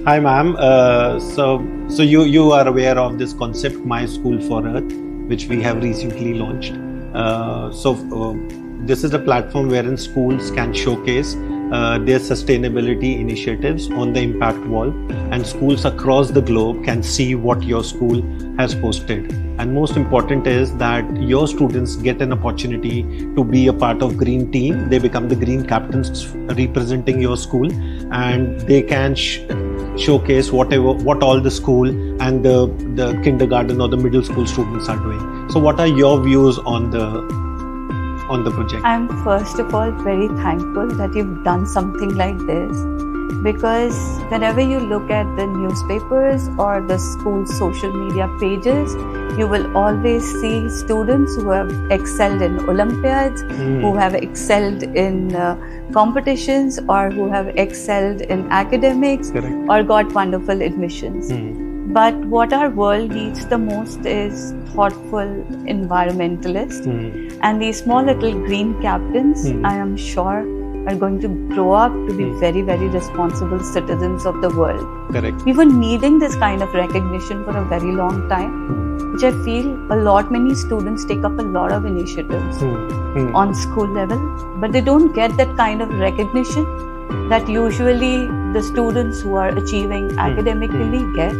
Hi, ma'am. So you are aware of this concept, My School for Earth, which we have recently launched. This is a platform wherein schools can showcase their sustainability initiatives on the impact wall, and schools across the globe can see what your school has posted. And most important is that your students get an opportunity to be a part of green team. They become the green captains representing your school, and they can showcase what all the school and the kindergarten or the middle school students are doing. So what are your views on the project? I'm first of all very thankful that you've done something like this, because whenever you look at the newspapers or the school social media pages, you will always see students who have excelled in Olympiads, who have excelled in competitions, or who have excelled in academics, or got wonderful admissions. But what our world needs the most is thoughtful environmentalists. And these small little green captains, I am sure, are going to grow up to be very, very responsible citizens of the world. Correct. We were needing this kind of recognition for a very long time, which I feel many students take up a lot of initiatives on school level, but they don't get that kind of recognition that usually the students who are achieving academically get.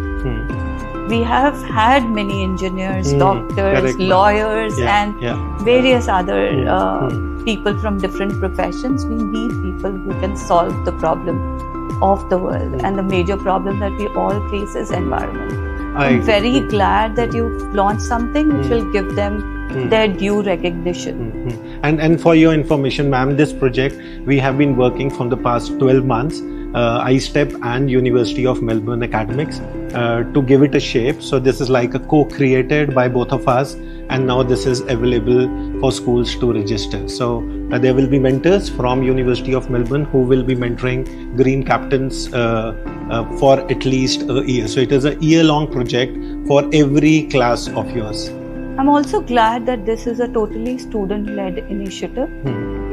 We have had many engineers, doctors, lawyers, and various other people from different professions. We need people who can solve the problem of the world, and the major problem that we all face is environment. I'm very glad that you've launched something which will give them their due recognition. And for your information, ma'am, this project we have been working from the past 12 months, iStep and University of Melbourne Academics, to give it a shape. So this is like a co-created by both of us, and now this is available for schools to register. So there will be mentors from University of Melbourne who will be mentoring green captains for at least a year. So it is a year-long project for every class of yours. I'm also glad that this is a totally student-led initiative,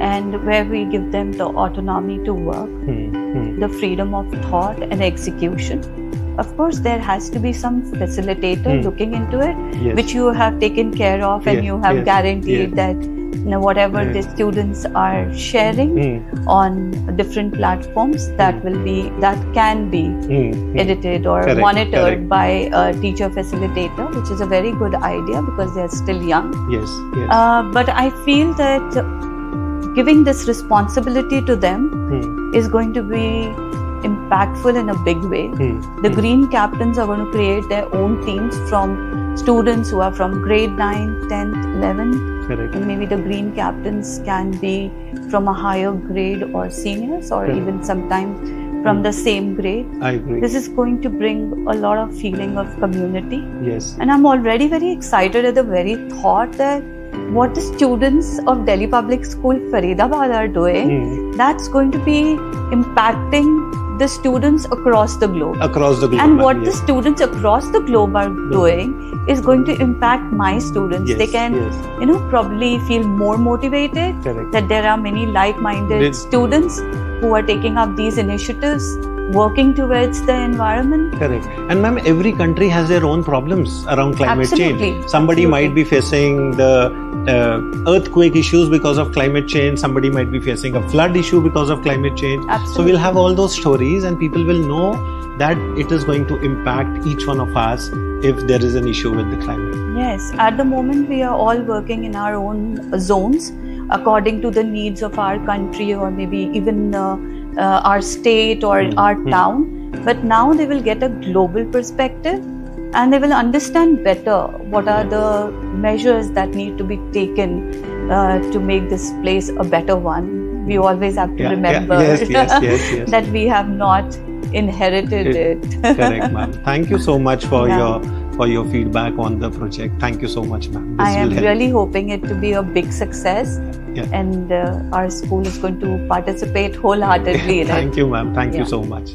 and where we give them the autonomy to work, the freedom of thought and execution. Of course, there has to be some facilitator looking into it, which you have taken care of, and you have guaranteed that whatever the students are sharing on different platforms, that can be edited or monitored by a teacher facilitator, which is a very good idea because they are still young. But I feel that giving this responsibility to them is going to be impactful in a big way. The green captains are going to create their own teams from students who are from grade 9, 10th, 11th. And maybe the green captains can be from a higher grade or seniors, or even sometimes from the same grade. I agree. This is going to bring a lot of feeling of community. Yes. And I'm already very excited at the very thought that what the students of Delhi Public School Faridabad are doing, that's going to be impacting the students across the globe. And what the students across the globe are doing is going to impact my students. They can, probably feel more motivated that there are many like-minded students who are taking up these initiatives, working towards the environment. Correct. And ma'am, every country has their own problems around climate change. Somebody might be facing the earthquake issues because of climate change. Somebody might be facing a flood issue because of climate change. So we'll have all those stories, and people will know that it is going to impact each one of us if there is an issue with the climate. Yes, at the moment we are all working in our own zones according to the needs of our country, or maybe even our state or our town. But now they will get a global perspective, and they will understand better what are the measures that need to be taken to make this place a better one. We always have to remember that we have not inherited it. Correct, ma'am. Thank you so much for your feedback on the project. Thank you so much, ma'am. I am really hoping it to be a big success, and our school is going to participate wholeheartedly in it. Thank you, ma'am. Thank you so much.